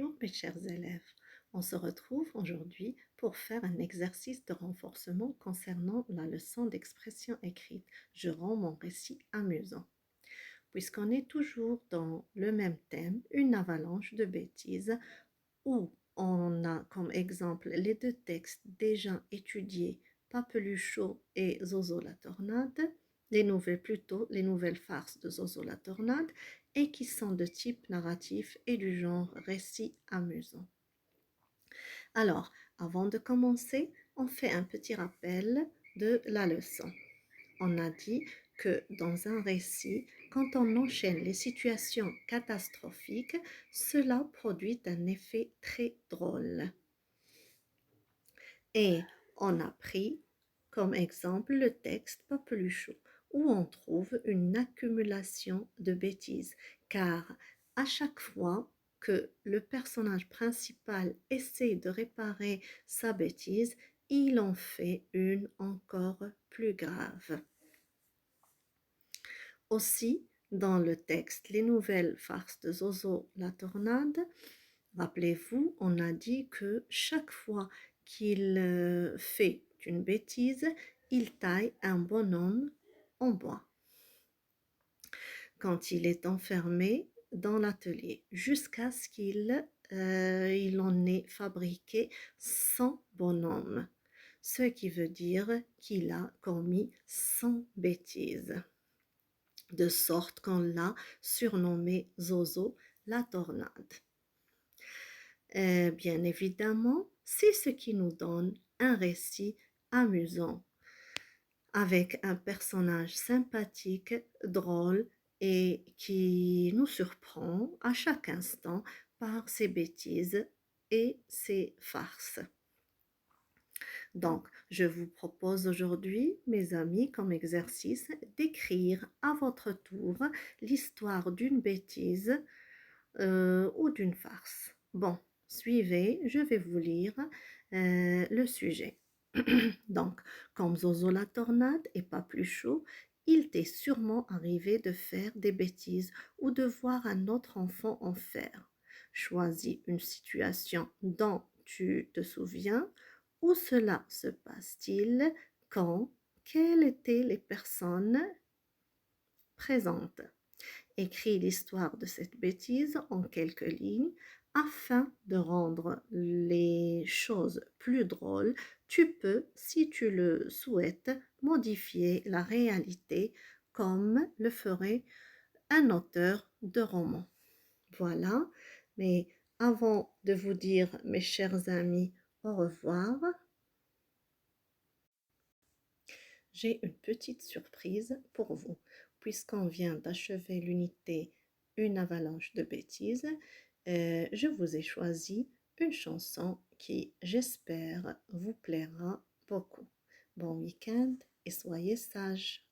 Bonjour mes chers élèves, on se retrouve aujourd'hui pour faire un exercice de renforcement concernant la leçon d'expression écrite. Je rends mon récit amusant. Puisqu'on est toujours dans le même thème, une avalanche de bêtises, où on a comme exemple les deux textes déjà étudiés, Papeluchot et Zozo la tornade, les nouvelles farces de Zozo la tornade, et qui sont de type narratif et du genre récit amusant. Alors, avant de commencer, on fait un petit rappel de la leçon. On a dit que dans un récit, quand on enchaîne les situations catastrophiques, cela produit un effet très drôle. Et on a pris comme exemple le texte Papeluchot, où on trouve une accumulation de bêtises, car à chaque fois que le personnage principal essaie de réparer sa bêtise, il en fait une encore plus grave. Aussi, dans le texte Les nouvelles farces de Zozo la tornade, rappelez-vous, on a dit que chaque fois qu'il fait une bêtise, il taille un bonhomme en bois quand il est enfermé dans l'atelier, jusqu'à ce qu'il en ait fabriqué 100 bonhommes, ce qui veut dire qu'il a commis 100 bêtises, de sorte qu'on l'a surnommé Zozo la tornade. Bien évidemment, c'est ce qui nous donne un récit amusant, avec un personnage sympathique, drôle et qui nous surprend à chaque instant par ses bêtises et ses farces. Donc, je vous propose aujourd'hui, mes amis, comme exercice, d'écrire à votre tour l'histoire d'une bêtise ou d'une farce. Bon, suivez, je vais vous lire le sujet. Donc, comme Zozo la tornade et Papeluchot, il t'est sûrement arrivé de faire des bêtises ou de voir un autre enfant en faire. Choisis une situation dont tu te souviens. Où cela se passe-t-il? Quand? Quelles étaient les personnes présentes? Écris l'histoire de cette bêtise en quelques lignes afin de rendre les choses plus drôles. Tu peux, si tu le souhaites, modifier la réalité comme le ferait un auteur de roman. Voilà, mais avant de vous dire, mes chers amis, au revoir, j'ai une petite surprise pour vous. Puisqu'on vient d'achever l'unité Une avalanche de bêtises, je vous ai choisi une chanson qui, j'espère, vous plaira beaucoup. Bon week-end et soyez sages.